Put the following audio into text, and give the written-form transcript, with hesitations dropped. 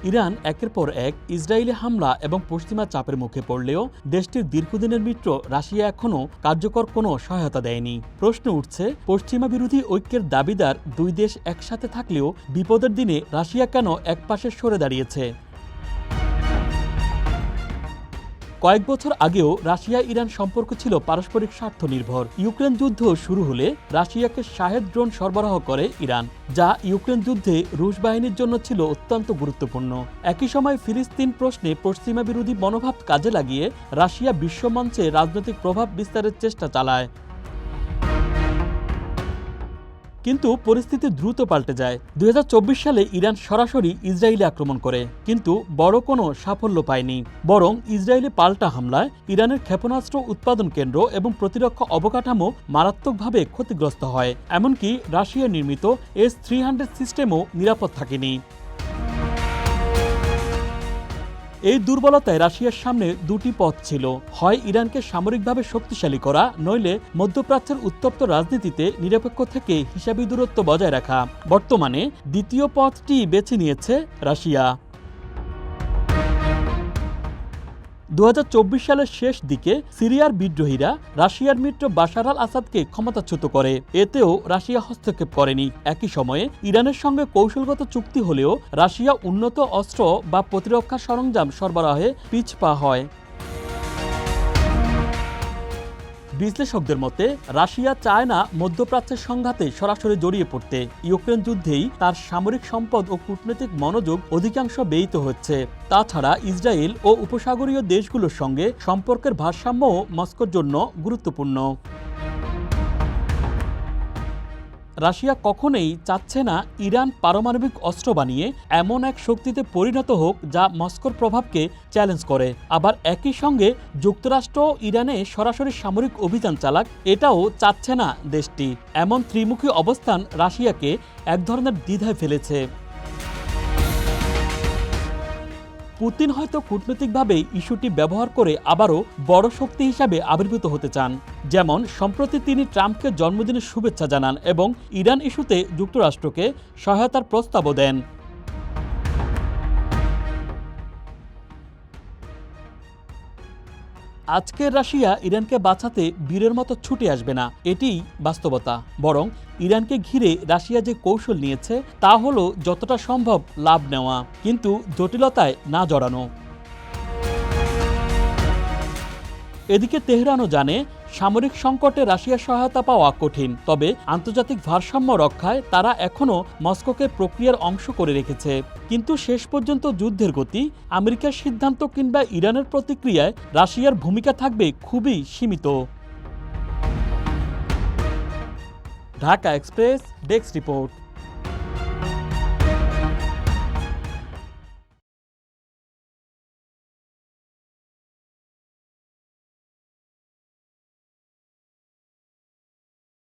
Iran একের পর এক ইসরায়েলি হামলা এবং পশ্চিমা চাপের মুখে পড়লেও দেশটির দীর্ঘদিনের মিত্র রাশিয়া এখনও কার্যকর কোনো সহায়তা দেয়নি। প্রশ্ন উঠছে, পশ্চিমা বিরোধী ঐক্যের দাবিদার দুই দেশ একসাথে থাকলেও বিপদের দিনে রাশিয়া কেন একপাশে সরে দাঁড়িয়েছে? কয়েক বছর আগেও রাশিয়া ইরান সম্পর্ক ছিল পারস্পরিক স্বার্থ নির্ভর। ইউক্রেন যুদ্ধ শুরু হলে রাশিয়াকে শাহেদ ড্রোন সরবরাহ করে ইরান, যা ইউক্রেন যুদ্ধে রুশ বাহিনীর জন্য ছিল অত্যন্ত গুরুত্বপূর্ণ। একই সময় ফিলিস্তিন প্রশ্নে পশ্চিমা বিরোধী মনোভাব কাজে লাগিয়ে রাশিয়া বিশ্বমঞ্চে রাজনৈতিক প্রভাব বিস্তারের চেষ্টা চালায়। কিন্তু পরিস্থিতি দ্রুত পাল্টে যায়। 2024 সালে ইরান সরাসরি ইসরায়েলে আক্রমণ করে, কিন্তু বড় কোনো সাফল্য পায়নি। বরং ইসরায়েলি পাল্টা হামলায় ইরানের ক্ষেপণাস্ত্র উৎপাদন কেন্দ্র এবং প্রতিরক্ষা অবকাঠামো মারাত্মকভাবে ক্ষতিগ্রস্ত হয়। এমনকি রাশিয়া নির্মিত S-300 সিস্টেমও নিরাপদ থাকেনি। এই দুর্বলতায় রাশিয়ার সামনে দুটি পথ ছিল, হয় ইরানকে সামরিকভাবে শক্তিশালী করা, নইলে মধ্যপ্রাচ্যের উত্তপ্ত রাজনীতিতে নিরপেক্ষ থেকে হিসাবি দূরত্ব বজায় রাখা। বর্তমানে দ্বিতীয় পথটি বেছে নিয়েছে রাশিয়া। 2024 সালের শেষ দিকে সিরিয়ার বিদ্রোহীরা রাশিয়ার মিত্র বাশার আল আসাদকে ক্ষমতাচ্যুত করে। এতেও রাশিয়া হস্তক্ষেপ করেনি। একই সময়ে ইরানের সঙ্গে কৌশলগত চুক্তি হলেও রাশিয়া উন্নত অস্ত্র বা প্রতিরক্ষা সরঞ্জাম সরবরাহে পিছপা হয়। বিশ্লেষকদের মতে রাশিয়া চায় না মধ্যপ্রাচ্যের সংঘাতে সরাসরি জড়িয়ে পড়তে। ইউক্রেন যুদ্ধেই তার সামরিক সম্পদ ও কূটনৈতিক মনোযোগ অধিকাংশ ব্যয়িত হচ্ছে। তাছাড়া ইসরায়েল ও উপসাগরীয় দেশগুলোর সঙ্গে সম্পর্কের ভারসাম্যও মস্কোর জন্য গুরুত্বপূর্ণ। রাশিয়া কখনোই চাচ্ছে না ইরান পারমাণবিক অস্ত্র বানিয়ে এমন এক শক্তিতে পরিণত হোক যা মস্কোর প্রভাবকে চ্যালেঞ্জ করে। আবার একই সঙ্গে যুক্তরাষ্ট্র ইরানে সরাসরি সামরিক অভিযান চালাক, এটাও চাচ্ছে না দেশটি। এমন ত্রিমুখী অবস্থান রাশিয়াকে এক ধরনের দ্বিধায় ফেলেছে। পুতিন হয়তো কূটনৈতিকভাবে ইস্যুটি ব্যবহার করে আবারও বড় শক্তি হিসাবে আবির্ভূত হতে চান। যেমন সম্প্রতি তিনি ট্রাম্পকে জন্মদিনের শুভেচ্ছা জানান এবং ইরান ইস্যুতে যুক্তরাষ্ট্রকে সহায়তার প্রস্তাবও দেন। আজকের রাশিয়া ইরানকে বাঁচাতে বীরের মতো ছুটে আসবে না, এটিই বাস্তবতা। বরং ইরানকে ঘিরে রাশিয়া যে কৌশল নিয়েছে তা হলো যতটা সম্ভব লাভ নেওয়া, কিন্তু জটিলতায় না জড়ানো। এদিকে তেহরানও জানে সামরিক সংকটে রাশিয়ার সহায়তা পাওয়া কঠিন, তবে আন্তর্জাতিক ভারসাম্য রক্ষায় তারা এখনও মস্কোকে প্রক্রিয়ার অংশ করে রেখেছে। কিন্তু শেষ পর্যন্ত যুদ্ধের গতি, আমেরিকার সিদ্ধান্ত কিংবা ইরানের প্রতিক্রিয়ায় রাশিয়ার ভূমিকা থাকবে খুবই সীমিত। Dhaka express desk report.